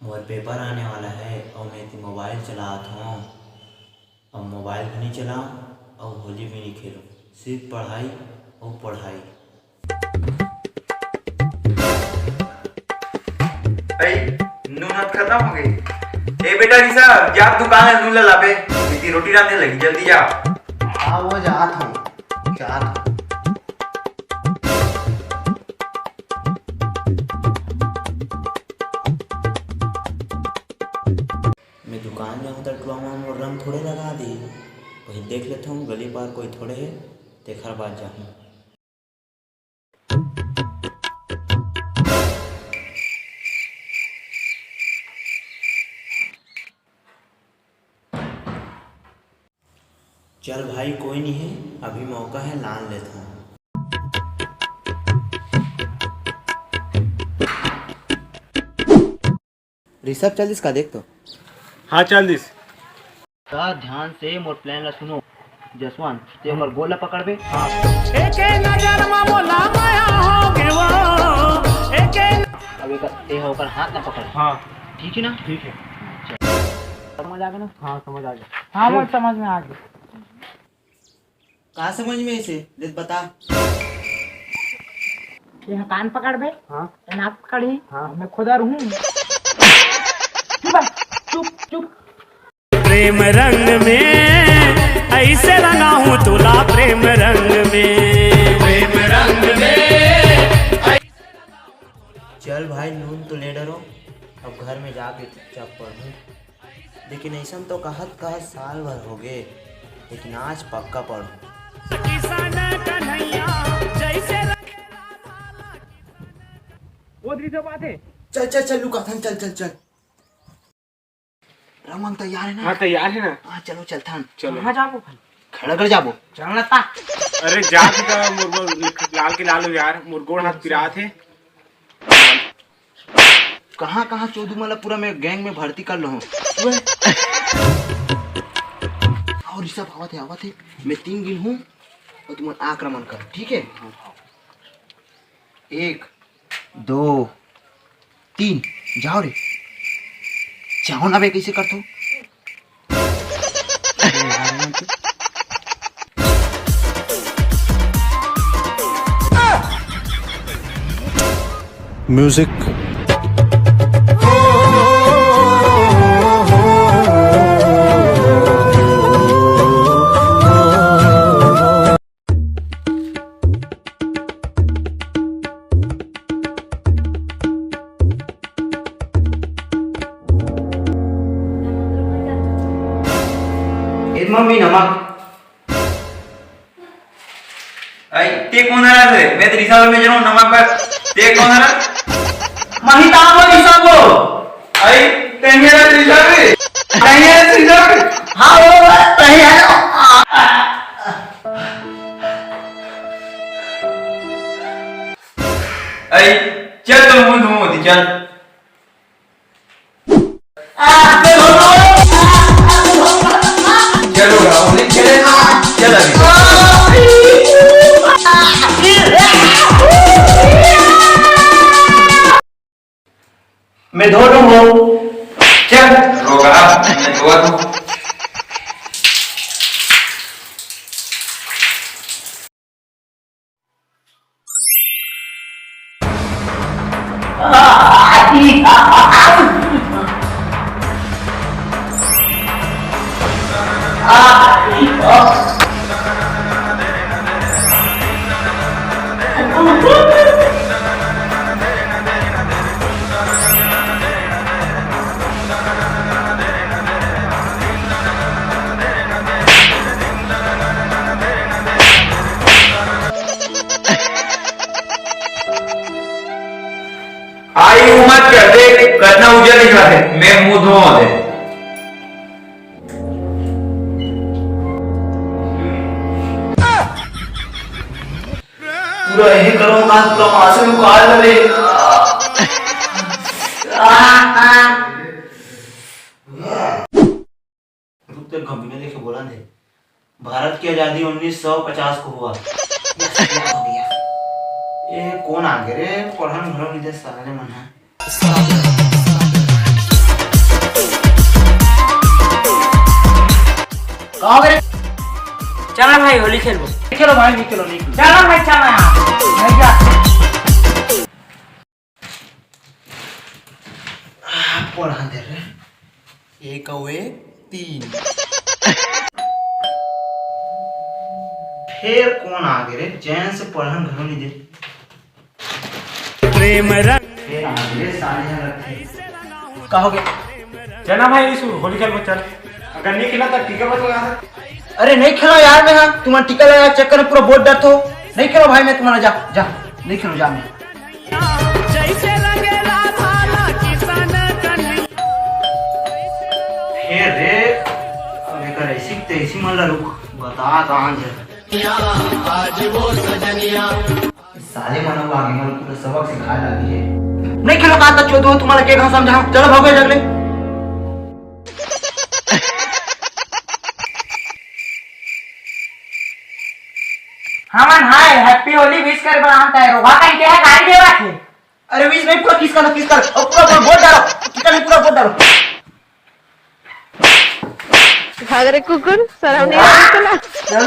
और पेपर आने वाला है और मैं तो मोबाइल चलाता हूँ। अब मोबाइल भी नहीं चलाऊँ और होली भी नहीं खेलूँ, सिर्फ पढ़ाई और पढ़ाई। नून खत्म हो गई। ए बेटा रिसा, जा दुकान है, नून ला बे, इतनी रोटी रांधने लगी, जल्दी जा। हाँ वो जात हूँ। मैं दुकान जाऊँ तो टुआ रंग थोड़े लगा दी, वही देख लेता हूँ गली पार कोई थोड़े है, देखर बाद जाऊँ। चल भाई कोई नहीं है, अभी मौका है, लान लेता हूँ। ऋषभ चल इसका देख तो। हाँ चल दिस। का ध्यान से मोर प्लान ला सुनो। जसवंत ते ओकर गोला पकड़बे। हाँ। एके नजर में मोला माया हो गे वो एके अब एक ते होकर हाथ ना पकड़। हाँ ठीक है ना? ठीक है। समझ आ गया ना? हाँ समझ आ गया। हाँ मुझे समझ में आ गया। कहाँ समझ में इसे देख बता। ये कान पकड़ बे। हाँ नाक पकड़ी। हाँ मैं खुदा रहूं। चुप चुप। प्रेम रंग में ऐसे रंगा हूँ तुला प्रेम रंग में, प्रेम रंग में। चल भाई नून तो ले डरो, अब घर में जाके चुपचाप पढ़ूं। लेकिन ऐसा तो कहत साल भर हो गए, लेकिन आज पक्का पढ़ूं। वो दृश्य बात है। चल चल चल लुका थन, चल चल चल। रमन तैयार है ना? हाँ तैयार है ना। हाँ चलो चल थन। चलो। कहाँ जाबो भाई? खड़ा कर जाबो। चलना ता। अरे जाके का मुर्गो लाल के लालो यार, मुर्गोड़ हाथ पिरात है। कहाँ कहाँ चौधू मला पूरा मैं गैंग में भर्ती कर लो हूँ। और ऋषभ आवत है, मैं 3 गिन हूँ और तुम आक्रमण कर, ठीक है? 1 2 3 जाओ रे, जाओ ना बे, कैसे करते हो? म्यूजिक। मम्मी नमक। ते कौन है रे? मैं तो रिसा में जरूर नमक पर। ते कौन है? महिता वो रिसा वो। ते मेरा रिसा रे। नहीं है रिसा रे। हाँ वो सही है। चल तो मुंह धो चल। चलो राहुल चले ना, चल अभी। मैं धो दूंगा। चल रोगा, मैं धोआ दूं। आई उम्र करते करना उजर नहीं खाते, मैं मुंह धोआ दे। पूरा यही करूंगा, पूरा मासूम काट दे। रुक तेरे घंटी देखे बोला दे। भारत की आजादी 1950 को हुआ। ये कौन आ गए रे? पढ़न घरों की साले मन है। कहाँ गए? चलो भाई होली खेलो। खेलो भाई, नहीं खेलो, नहीं खेलो। चलो भाई चलो नहीं जा। पढ़ा दे रे। एक और एक 3। फिर कौन आ गए रे? चैन से पढ़न घरों नहीं दे। प्रेम रंग फिर आ गए साले रखे। कहोगे चला भाई इस होली खेल चल। अगर नहीं खेला तो टीका मत लगा। अरे नहीं खेलो यार, मैं हाँ तुम्हारा टीका लगा चक्कर में पूरा बहुत दर्द हो। नहीं खेलो भाई, मैं तुम्हारा जा नहीं खेलो जा। मैं जैसे रंगेला भाला किसान कन्हैया। फिर रे अब एक ऐसी तैसी मन ला रुक बता कहाँ जा। साले मनो आगे मन पूरा सबक सिखा लगी है। नहीं खेलो कहा था चौदह तुम्हारा क्या कहा समझा। चलो भागो जगले। हमन हाय हैप्पी होली विश कर बनाता है। रोगा का क्या है गाड़ी देवा थे। अरे बीच में पूरा किस कर और पूरा बोल डालो। टीका में पूरा बोल डालो। भाग रे कुकुर, सर हमने चल